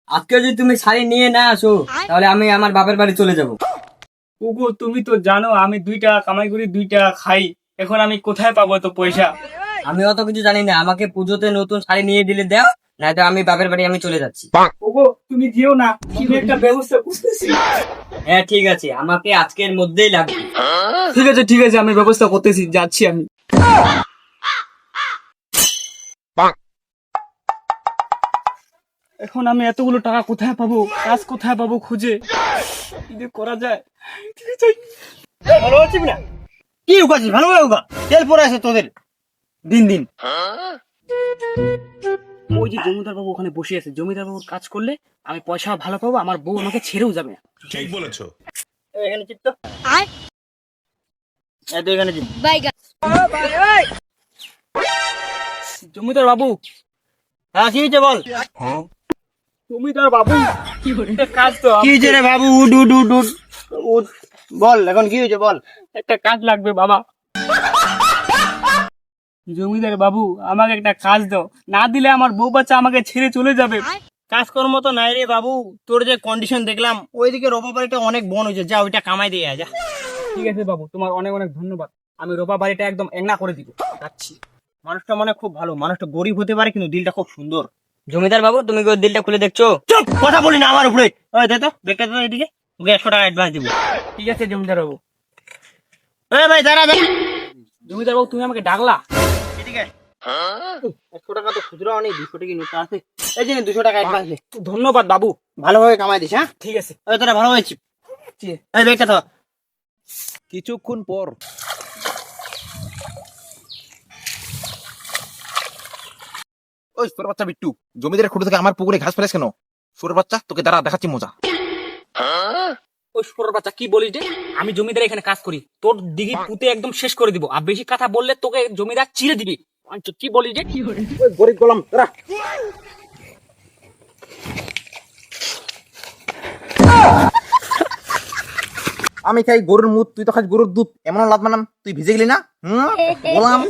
আজকে যদি তুমি শাড়ি নিয়ে না আসো তাহলে আমি আমার বাপের বাড়ি চলে যাব। ওগো তুমি তো জানো আমি 2 টাকা কামাই করি 2 টাকা খাই, এখন আমি কোথায় পাবো তো পয়সা? আমি অত কিছু জানি না, আমাকে পুজোতে নতুন শাড়ি নিয়ে দিলে দাও, নয়তো আমি বাপের বাড়ি আমি চলে যাচ্ছি। ওগো তুমি যেও না, আমি একটা ব্যবস্থা করতেছি। হ্যাঁ ঠিক আছে, আমাকে আজকের মধ্যেই লাগবে। ঠিক আছে আমি ব্যবস্থা করতেছি, যাচ্ছি আমি। এখন আমি এতগুলো টাকা কোথায় পাবো, কাজ কোথায় পাবো খুঁজে, কি যে করা যায়। ভালো আছিস না? কি উগাছিস? ভালো উগা, তেল পরে আছে তোদের দিন দিন। ওই যে জমিদার বাবু ওখানে বসে আছে, জমিদার বাবুর কাজ করলে আমি পয়সা ভালো পাবো, আমার বউ আমাকে ছেড়েও যাবে না। ঠিক বলেছো। এখানে চিত্ত এত এখানে চিত্ত। জমিদার বাবু, হ্যাঁ কি হয়েছে বল? জমিদার বাবু একটা কাজ তো, কি হয়েছে রে বাবু? উঠ উঠ উঠ উঠ উঠ, বল এখন কি হয়েছে বল। একটা কাজ লাগবে বাবা। জমিদার বাবু আমাকে একটা কাজ দাও, না দিলে আমার বউ বাচ্চা আমাকে ছেড়ে চলে যাবে। কাজকর্ম তো নাই রে বাবু, তোর যে কন্ডিশন দেখলাম ওইদিকে রোবা বাড়িটা অনেক বন হয়েছে, যা ওইটা কামাই দিয়ে আয়, যা। ঠিক আছে বাবু, তোমার অনেক অনেক ধন্যবাদ, আমি রোবা বাড়িটা একদম একনা করে দিব, যাচ্ছি। মানুষটা মানে খুব ভালো, মানুষটা গরিব হতে পারে কিন্তু দিলটা খুব সুন্দর। জমিদার বাবু, তুমি কি ওর দিলটা খুলে দেখছো? চুপ, কথা বলি না আমার উপরে। ওই দে তো বেগটা তো এদিকে, ওকে 100 টাকা অ্যাডভান্স দিব। ঠিক আছে জমিদার বাবু। এই ভাই দাঁড়া দাঁড়া, জমিদার বাবু তুমি আমাকে ডাকলা? এদিকে 100 টাকা তো খুচরা অনেক, 200 টাকা নোট আছে, এই যে 200 টাকা অ্যাডভান্স দে। ধন্যবাদ বাবু। ভালোভাবে কামাই দিস, হ্যাঁ? ঠিক আছে। ওই তোরা ভালো হয়েছিস। এই বেগটা তো কিছুক্ষণ পর ওই সুরের বাচ্চা বিট্টু, জমিদারের খুঁড়ো থেকে আমার পুকুরে ঘাস ফেলেছ কেন? সুরের বাচ্চা, তোকে দাঁড়া দেখাচ্ছি মজা। ওই শুয়োরের বাচ্চা কি বলিস রে? আমি জমিদার এখানে কাজ করি, তোর দিঘি পুঁতে একদম শেষ করে দিব, আর বেশি কথা বললে তোকে জমিদার চিড়ে দিবি। কি বলিস রে? ওই গরিব গোলাম তোরা। আমি খাই গরুর মুখ, তুই তো খাস গরুর দুধ, এমন লাভ মানাম তুই ভিজে গেলি না? গোলাম।